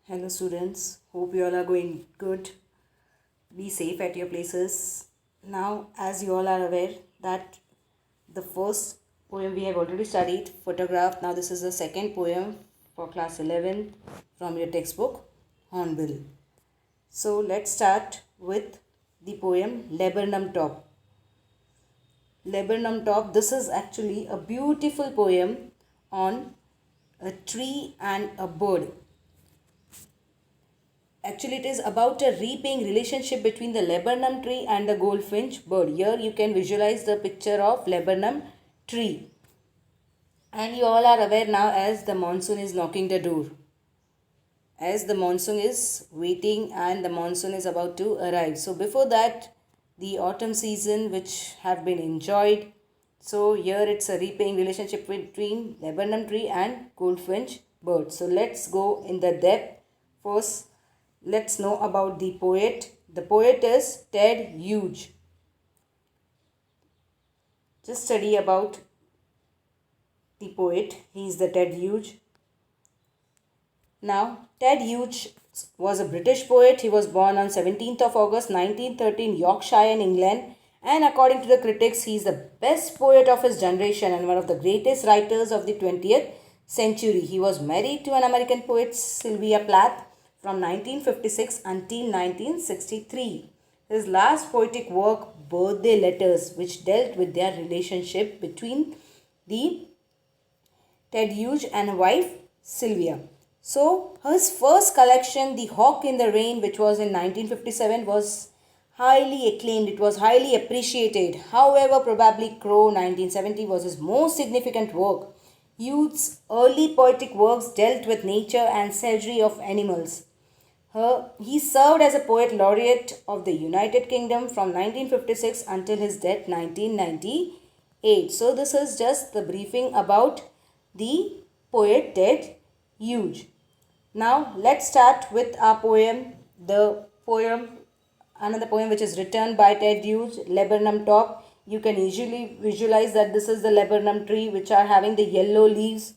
Hello students, hope you all are going good. Be safe at your places. Now, as you all are aware that the first poem we have already studied, photograph. Now this is the second poem for class 11 from your textbook, Hornbill. So let's start with the poem Laburnum Top. Laburnum Top, this is actually a beautiful poem on a tree and a bird. Actually, it is about a repaying relationship between the laburnum tree and the goldfinch bird. Here you can visualize the picture of laburnum tree. And you all are aware now as the monsoon is knocking the door. As the monsoon is waiting and the monsoon is about to arrive. So before that, the autumn season which have been enjoyed. So here it's a repaying relationship between laburnum tree and goldfinch bird. So let's go in the depth. First, let's know about the poet. The poet is Ted Hughes. Just study about the poet. He is the Ted Hughes. Now, Ted Hughes was a British poet. He was born on 17th of August 1913 Yorkshire in England, and according to the critics, he is the best poet of his generation and one of the greatest writers of the 20th century. He was married to an American poet, Sylvia Plath, from 1956 until 1963. His last poetic work, Birthday Letters, which dealt with their relationship between the Ted Hughes and wife Sylvia. So his first collection, The Hawk in the Rain, which was in 1957, was highly acclaimed. It was highly appreciated. However, probably Crow 1970 was his most significant work. Hughes' early poetic works dealt with nature and savagery of animals. He served as a poet laureate of the United Kingdom from 1956 until his death 1998. So this is just the briefing about the poet Ted Hughes. Now let's start with our poem. Another poem which is written by Ted Hughes, Laburnum Top. You can easily visualize that this is the laburnum tree which are having the yellow leaves.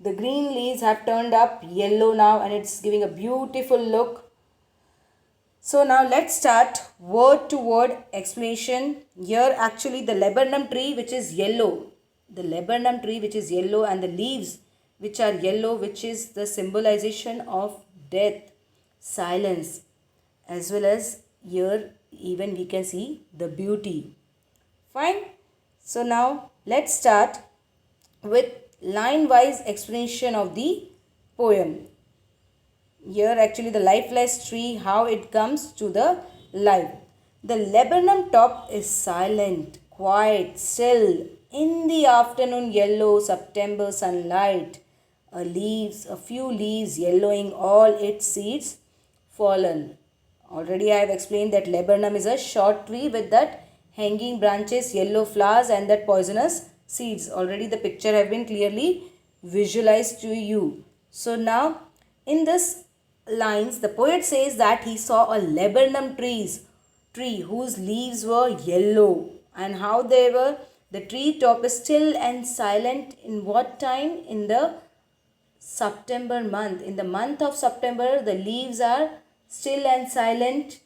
The green leaves have turned up yellow now and it's giving a beautiful look. So now let's start word to word explanation. Here actually the laburnum tree which is yellow. The laburnum tree which is yellow and the leaves which are yellow, which is the symbolization of death, silence, as well as here even we can see the beauty. Fine. So now let's start with line wise explanation of the poem. Here actually the lifeless tree, how it comes to the life. The laburnum top is silent, quiet, still. In the afternoon yellow September sunlight, a few leaves yellowing, all its seeds fallen. Already I have explained that laburnum is a short tree with that hanging branches, yellow flowers and that poisonous seeds. Already the picture have been clearly visualized to you. So now in this lines the poet says that he saw a laburnum tree whose leaves were yellow, and how they were, the tree top is still and silent in what time? In the September month. In the month of September, the leaves are still and silent,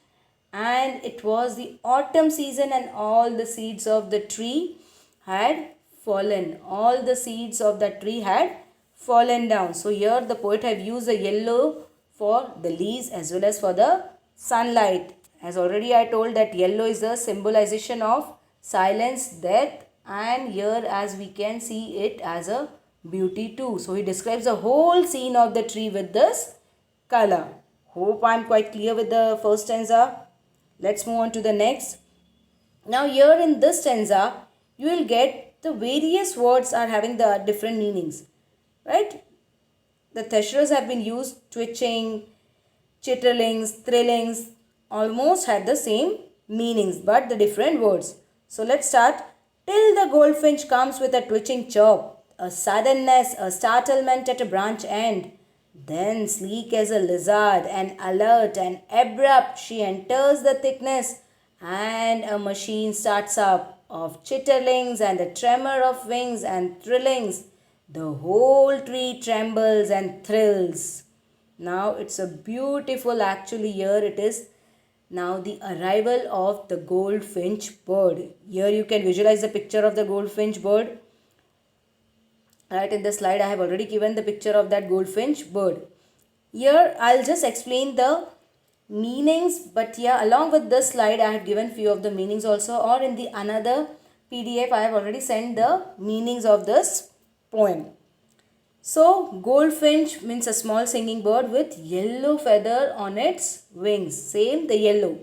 and it was the autumn season, and all the seeds of the tree had fallen. All the seeds of the tree had fallen down. So here the poet have used the yellow for the leaves as well as for the sunlight. As already I told that yellow is the symbolization of silence, death, and here as we can see it as a beauty too. So he describes the whole scene of the tree with this color. Hope I am quite clear with the first stanza. Let's move on to the next. Now here in this stanza, you will get the various words are having the different meanings. Right? The thesaurus have been used, twitching, chitterlings, thrillings, almost had the same meanings but the different words. So let's start. Till the goldfinch comes with a twitching chirp, a suddenness, a startlement at a branch end. Then, sleek as a lizard and alert and abrupt, she enters the thickness, and a machine starts up of chitterlings and a tremor of wings and thrillings. The whole tree trembles and thrills. Now it's a beautiful, actually, here it is. Now the arrival of the goldfinch bird. Here you can visualize the picture of the goldfinch bird. Right in the slide I have already given the picture of that goldfinch bird. Here I'll just explain the meanings, but yeah, along with this slide I have given few of the meanings also, or in the another PDF I have already sent the meanings of this poem. So goldfinch means a small singing bird with yellow feather on its wings. Same, the yellow.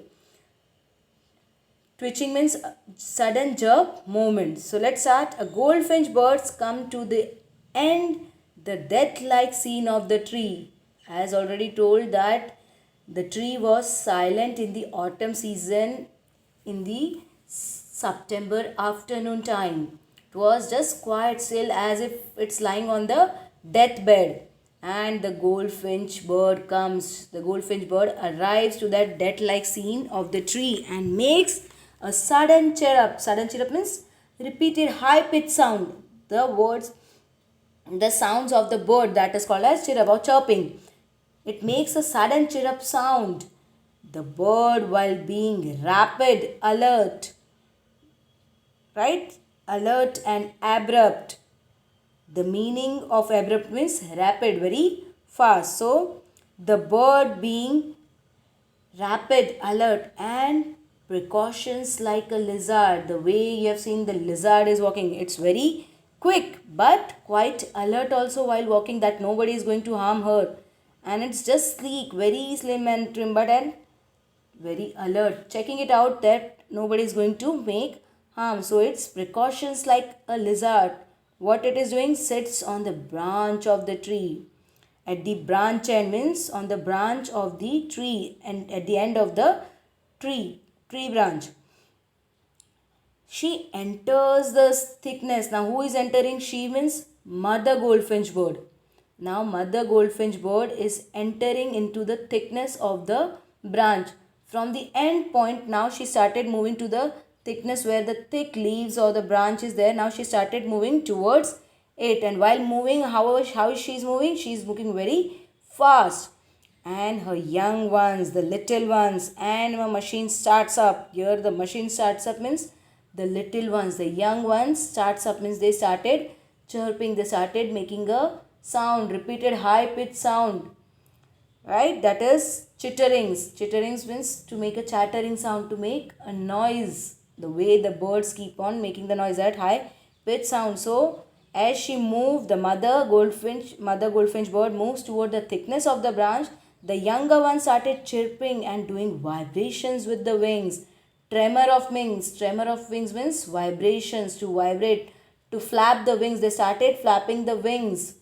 Twitching means sudden jerk movement. So let's start. A goldfinch birds come to the end, the death-like scene of the tree. As already told that the tree was silent in the autumn season in the September afternoon time. It was just quite still as if it's lying on the deathbed. And the goldfinch bird comes. The goldfinch bird arrives to that death-like scene of the tree and makes a sudden chirrup. Sudden chirrup means repeated high-pitched sound. The sounds of the bird, that is called as chirrup or chirping. It makes a sudden chirrup sound. The bird, while being rapid, alert, right? Alert and abrupt. The meaning of abrupt means rapid, very fast. So, the bird being rapid, alert, and precautions like a lizard. The way you have seen the lizard is walking, it's very quick but quite alert also while walking, that nobody is going to harm her. And it's just sleek, very slim and trim, but and very alert, checking it out that nobody is going to make harm. So it's precautions like a lizard. What it is doing, sits on the branch of the tree. At the branch end means on the branch of the tree, and at the end of the tree branch. She enters the thickness. Now who is entering? She means mother goldfinch bird. Now mother goldfinch bird is entering into the thickness of the branch. From the end point, now she started moving to the thickness where the thick leaves or the branch is there. Now she started moving towards it, and while moving, how she is moving? She is moving very fast. And her young ones, the little ones, and her machine starts up. Here the machine starts up means the little ones, the young ones starts up means they started chirping, they started making a sound, repeated high pitched sound, right? That is chitterings. Chitterings means to make a chattering sound, to make a noise, the way the birds keep on making the noise at high pitched sound. So as she moved, the mother goldfinch bird moves toward the thickness of the branch. The younger one started chirping and doing vibrations with the wings. Tremor of wings means vibrations, to vibrate, to flap the wings. They started flapping the wings.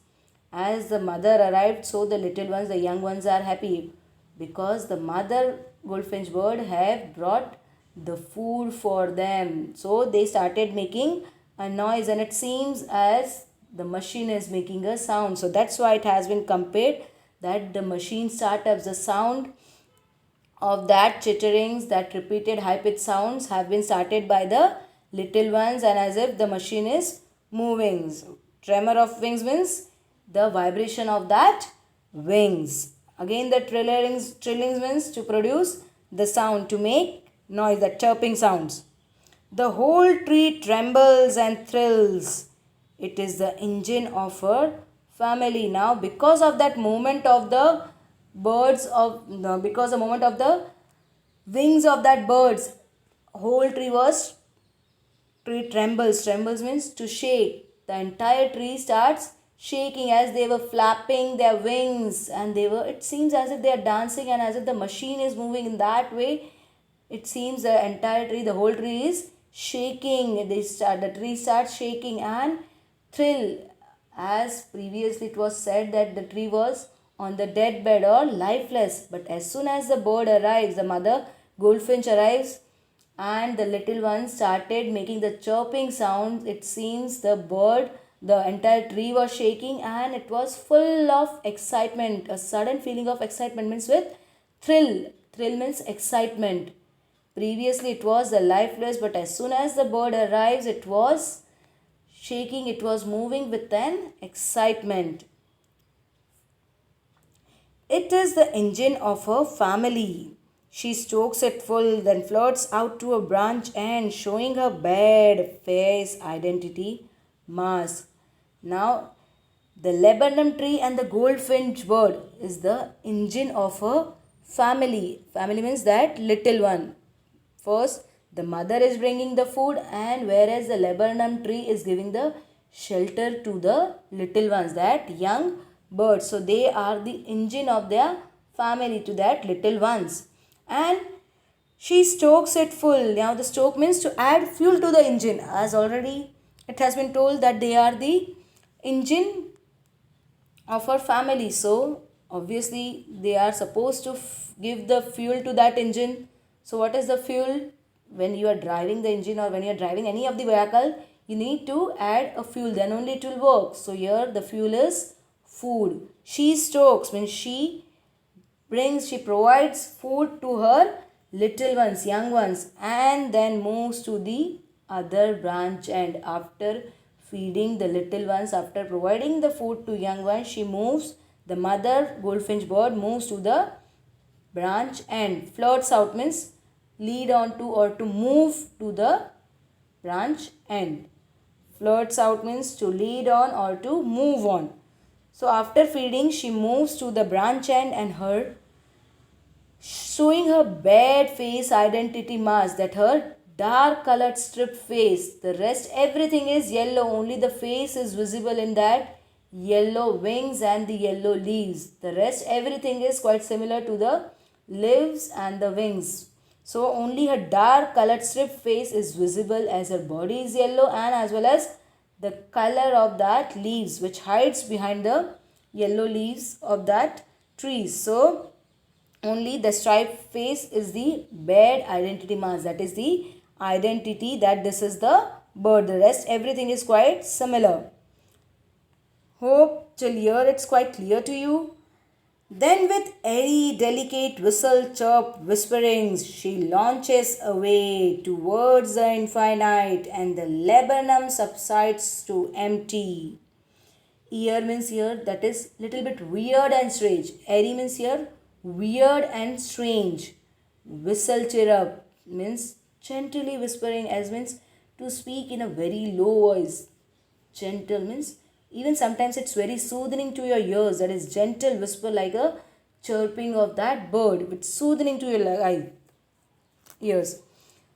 As the mother arrived, so the little ones, the young ones are happy because the mother goldfinch bird have brought the food for them. So they started making a noise, and it seems as the machine is making a sound. So that's why it has been compared that the machine startups, the sound of that chitterings, that repeated high pitched sounds have been started by the little ones, and as if the machine is moving. So, tremor of wings means the vibration of that wings. Again the trillings means to produce the sound, to make noise, the chirping sounds. The whole tree trembles and thrills. It is the engine of her family. Now because of that movement of the because the moment of the wings of that birds, whole tree trembles means to shake. The entire tree starts shaking as they were flapping their wings, and it seems as if they are dancing and as if the machine is moving in that way. It seems the entire tree, the whole tree is shaking. The tree starts shaking and thrill. As previously it was said that the tree was on the dead bed or lifeless, but as soon as the bird arrives, the mother goldfinch arrives, and the little one started making the chirping sound, it seems the entire tree was shaking, and it was full of excitement. A sudden feeling of excitement means with thrill. Thrill means excitement. Previously it was the lifeless, but as soon as the bird arrives, it was shaking, it was moving with an excitement. It is the engine of her family. She strokes it full, then floats out to a branch end, showing her bad face identity mask. Now, the laburnum tree and the goldfinch bird is the engine of a family. Family means that little one. First, the mother is bringing the food, and whereas the laburnum tree is giving the shelter to the little ones, that young birds. So they are the engine of their family to that little ones. And she stokes it full. Now the stoke means to add fuel to the engine. As already it has been told that they are the engine of her family. So obviously they are supposed to give the fuel to that engine. So what is the fuel? When you are driving the engine or when you are driving any of the vehicle, you need to add a fuel, then only it will work. So here the fuel is food. She stokes means she provides food to her little ones, young ones, and then moves to the other branch. And after feeding the little ones, after providing the food to young ones, she moves, the mother goldfinch bird moves to the branch end. Flirts out means lead on to or to move to the branch end. Flirts out means to lead on or to move on. So after feeding, she moves to the branch end and her showing her bad face identity mask, that her dark colored strip face. The rest everything is yellow, only the face is visible in that yellow wings and the yellow leaves. The rest everything is quite similar to the leaves and the wings. So only her dark colored strip face is visible, as her body is yellow, and as well as the color of that leaves which hides behind the yellow leaves of that tree. So only the striped face is the bad identity mask, that is the identity that this is the bird. The rest everything is quite similar. Hope till here it's quite clear to you. Then with airy delicate whistle chirp whisperings, she launches away towards the infinite, and the laburnum subsides to empty. Ear means here, that is little bit weird and strange. Airy means here weird and strange. Whistle chirrup means gently whispering, as means to speak in a very low voice. Gentle means even sometimes it's very soothing to your ears. That is gentle whisper, like a chirping of that bird. It's soothing to your ears.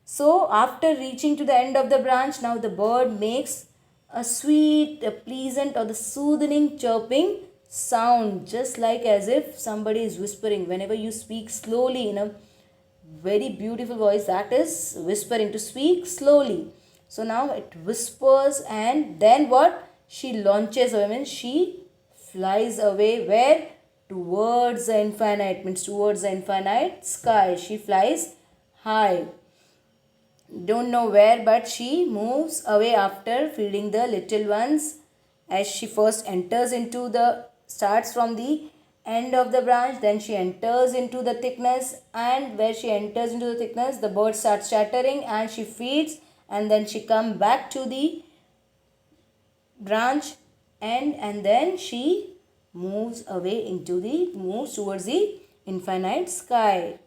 So after reaching to the end of the branch, now the bird makes a sweet, a pleasant or the soothing chirping sound, just like as if somebody is whispering. Whenever you speak slowly in a very beautiful voice, that is whispering, to speak slowly. So now it whispers, and then what? She launches away, means she flies away. Where? Towards the infinite, means towards the infinite sky. She flies high. Don't know where, but she moves away after feeding the little ones. As she first enters into the, starts from the end of the branch, then she enters into the thickness, and where she enters into the thickness, the bird starts chattering and she feeds, and then she comes back to the branch end, and then she moves away into the, moves towards the infinite sky.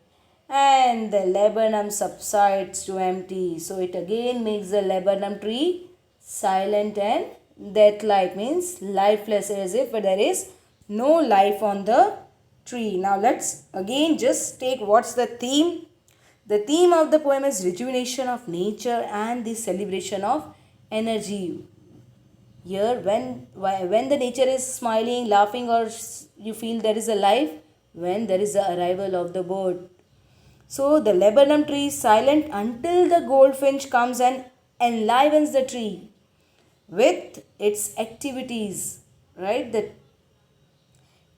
And the laburnum subsides to empty. So it again makes the laburnum tree silent and death-like, means lifeless, as if there is no life on the tree. Now let's again just take what's the theme. The theme of the poem is rejuvenation of nature and the celebration of energy. Here when the nature is smiling, laughing, or you feel there is a life, when there is the arrival of the bird. So the laburnum tree is silent until the goldfinch comes and enlivens the tree with its activities. Right? The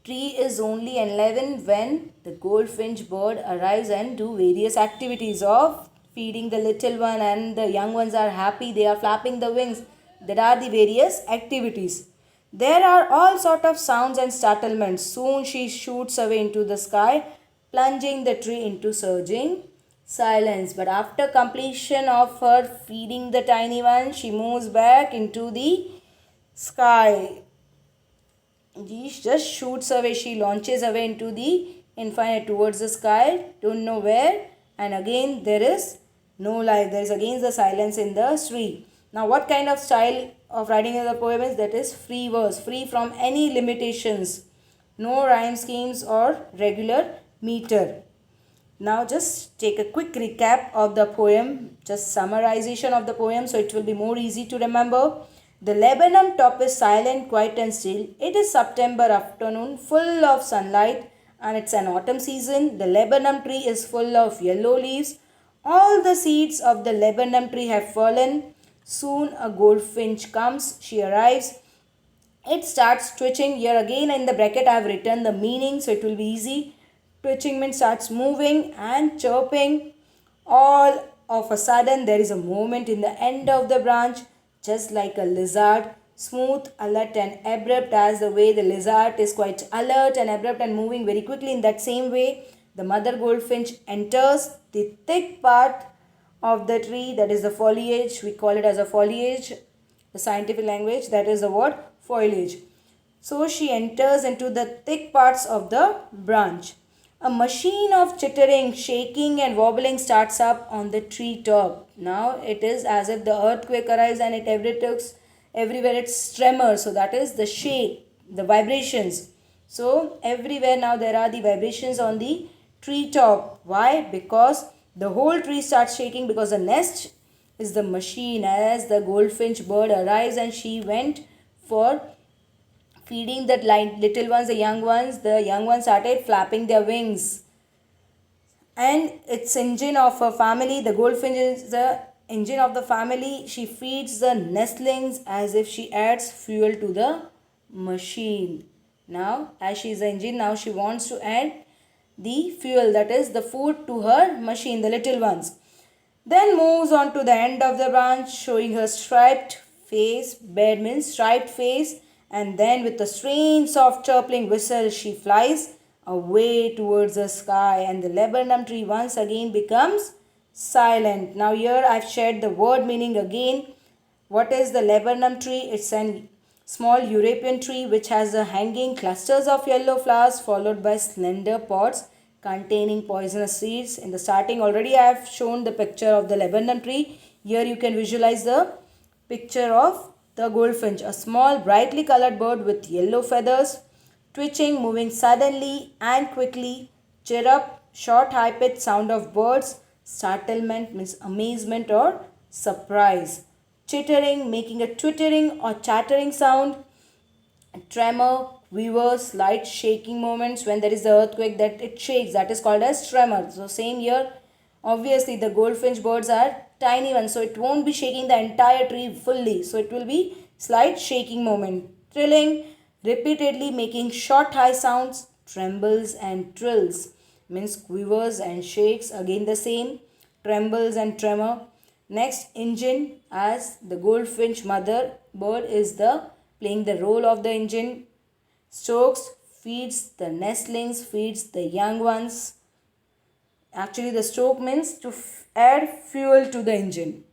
tree is only enlivened when the goldfinch bird arrives and do various activities of feeding the little one, and the young ones are happy, they are flapping the wings. There are the various activities. There are all sort of sounds and startlements. Soon she shoots away into the sky, plunging the tree into surging silence. But after completion of her feeding the tiny one, she moves back into the sky. She just shoots away, she launches away into the infinite towards the sky, don't know where, and again there is no life, there is again the silence in the tree. Now, what kind of style of writing in the poem is? That is free verse, free from any limitations, no rhyme schemes or regular meter. Now just take a quick recap of the poem, just summarization of the poem so it will be more easy to remember. The laburnum top is silent, quiet and still. It is September afternoon, full of sunlight and it's an autumn season. The laburnum tree is full of yellow leaves. All the seeds of the laburnum tree have fallen. Soon a goldfinch comes, she arrives. It starts twitching. Here again in the bracket I have written the meaning so it will be easy. Twitching means starts moving and chirping. All of a sudden there is a movement in the end of the branch, just like a lizard. Smooth, alert and abrupt, as the way the lizard is quite alert and abrupt and moving very quickly. In that same way, the mother goldfinch enters the thick part of the tree, that is the foliage. We call it as a foliage, the scientific language, that is the word foliage. So she enters into the thick parts of the branch. A machine of chittering, shaking and wobbling starts up on the tree top. Now it is as if the earthquake arrives and it everywhere it's tremor. So that is the shake, the vibrations. So everywhere now there are the vibrations on the tree top. Why? Because the whole tree starts shaking, because the nest is the machine. As the goldfinch bird arrives and she went for feeding the little ones, the young ones started flapping their wings. And it's engine of her family. The goldfinch is the engine of the family. She feeds the nestlings as if she adds fuel to the machine. Now, as she is the engine, now she wants to add the fuel, that is the food, to her machine, the little ones. Then moves on to the end of the branch, showing her striped face. Bird means striped face. And then with a strange soft chirping whistle, she flies away towards the sky, and the laburnum tree once again becomes silent. Now here I've shared the word meaning again. What is the laburnum tree? It's a small European tree which has a hanging clusters of yellow flowers followed by slender pods containing poisonous seeds. In the starting already I have shown the picture of the laburnum tree. Here you can visualize the picture of the goldfinch, a small brightly colored bird with yellow feathers, twitching, moving suddenly and quickly. Chirrup, short high-pitched sound of birds. Startlement means amazement or surprise. Chittering, making a twittering or chattering sound. Tremor, quiver, slight shaking moments when there is the earthquake that it shakes, that is called as tremor. So same here, obviously the goldfinch birds are tiny ones, so it won't be shaking the entire tree fully, so it will be slight shaking moment. Trilling, repeatedly making short high sounds. Trembles and trills means quivers and shakes, again the same, trembles and tremor. Next, engine, as the goldfinch mother bird is the playing the role of the engine. Stokes, feeds the nestlings, feeds the young ones. Actually, the stoke means to add fuel to the engine.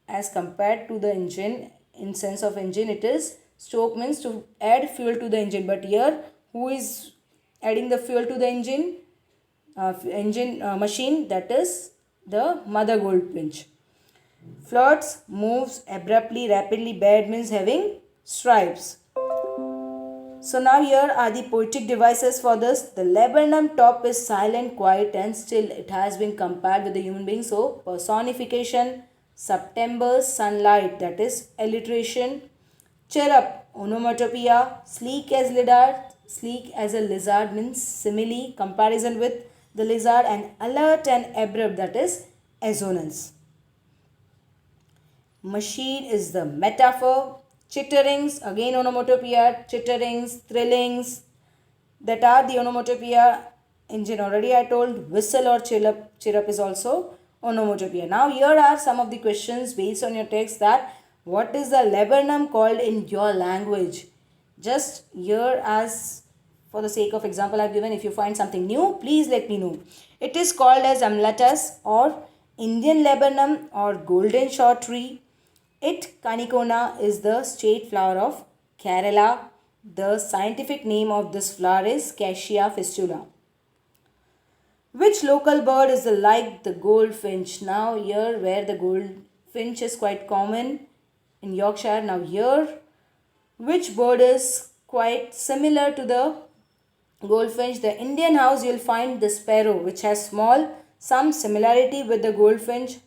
As compared to the engine, in sense of engine, it is stoke means to add fuel to the engine. But here, who is adding the fuel to the engine? Machine, that is the mother goldfinch. Flirts, moves abruptly, rapidly. Bad means having stripes. So now here are the poetic devices for this. The laburnum top is silent, quiet and still. It has been compared with the human being. So personification, September sunlight, that is alliteration. Chirrup, onomatopoeia. Sleek as a lizard means simile, comparison with the lizard. And alert and abrupt, that is assonance. Machine is the metaphor. Chitterings, again onomatopoeia, chitterings, thrillings, that are the onomatopoeia. Engine already I told. Whistle or chirrup is also onomatopoeia. Now here are some of the questions based on your text, that what is the laburnum called in your language? Just here, as for the sake of example I have given, if you find something new, please let me know. It is called as amlatus or Indian laburnum or golden short tree. It Kanikona is the state flower of Kerala. The scientific name of this flower is Cassia fistula. Which local bird is like the goldfinch? Now here where the goldfinch is quite common in Yorkshire. Now here which bird is quite similar to the goldfinch? The Indian house you'll find the sparrow which has some similarity with the goldfinch.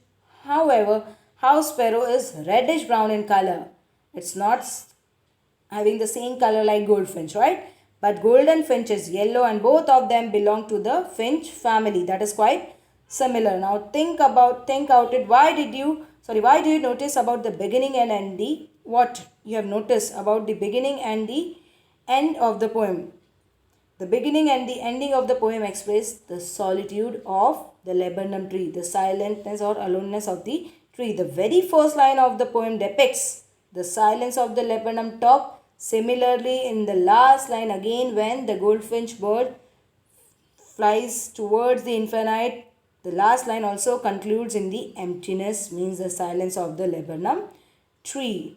However, house sparrow is reddish brown in color. It's not having the same color like goldfinch, right? But golden finch is yellow and both of them belong to the finch family. That is quite similar. Now think out it. Why do you notice about the beginning and the what you have noticed about the beginning and the end of the poem? The beginning and the ending of the poem express the solitude of the laburnum tree, the silentness or aloneness of the tree. The very first line of the poem depicts the silence of the laburnum top. Similarly, in the last line again, when the goldfinch bird flies towards the infinite, the last line also concludes in the emptiness, means the silence of the laburnum tree.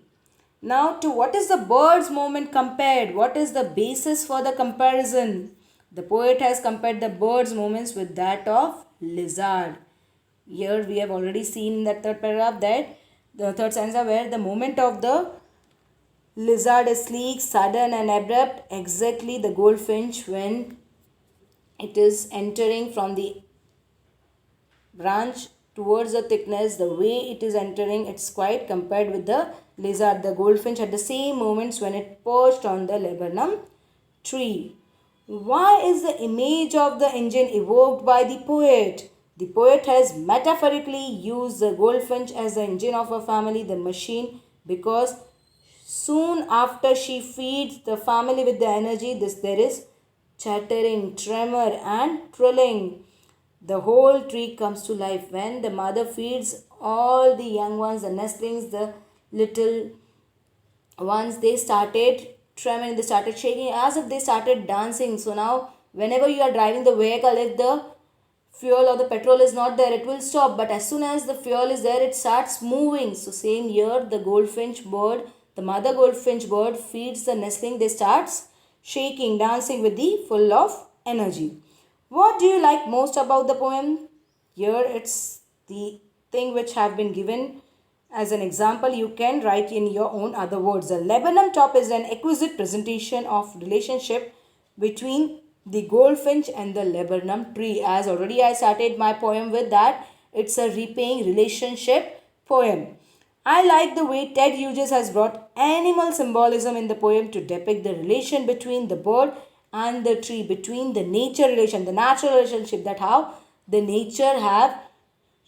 Now, to what is the bird's movement compared? What is the basis for the comparison? The poet has compared the bird's movements with that of lizard. Here we have already seen in the third paragraph that the third stanza where the movement of the lizard is sleek, sudden and abrupt. Exactly the goldfinch when it is entering from the branch towards the thickness, the way it is entering, it's quite compared with the lizard, the goldfinch at the same moments when it perched on the laburnum tree. Why is the image of the engine evoked by the poet? The poet has metaphorically used the goldfinch as the engine of a family, the machine, because soon after she feeds the family with the energy, there is chattering, tremor and trilling. The whole tree comes to life when the mother feeds all the young ones, the nestlings, the little ones. They started trembling, they started shaking as if they started dancing. So now whenever you are driving the vehicle, if the fuel or the petrol is not there, it will stop, but as soon as the fuel is there, it starts moving. So same here, the goldfinch bird, the mother goldfinch bird feeds the nestling, they starts shaking, dancing with the full of energy. What do you like most about the poem? Here it's the thing which have been given as an example. You can write in your own other words. The laburnum top is an exquisite presentation of relationship between the goldfinch and the laburnum tree. As already I started my poem with that, it's a repaying relationship poem. I like the way Ted Hughes has brought animal symbolism in the poem to depict the relation between the bird and the tree, between the nature relation, the natural relationship, that how the nature have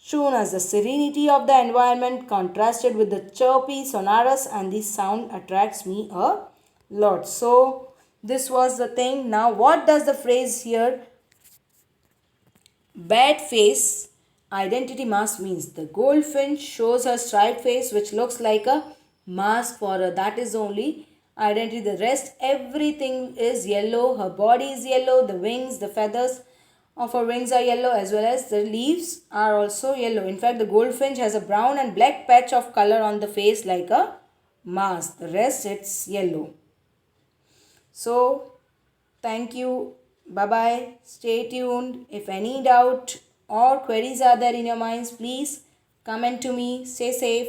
shown us the serenity of the environment contrasted with the chirpy, sonorous, and the sound attracts me a lot. So this was the thing. Now what does the phrase here bad face identity mask means? The goldfinch shows her striped face which looks like a mask for her. That is only identity. The rest everything is yellow. Her body is yellow. The wings, the feathers of her wings are yellow, as well as the leaves are also yellow. In fact, the goldfinch has a brown and black patch of color on the face like a mask. The rest it's yellow. So thank you. Bye bye. Stay tuned. If any doubt or queries are there in your minds, please comment to me. Stay safe.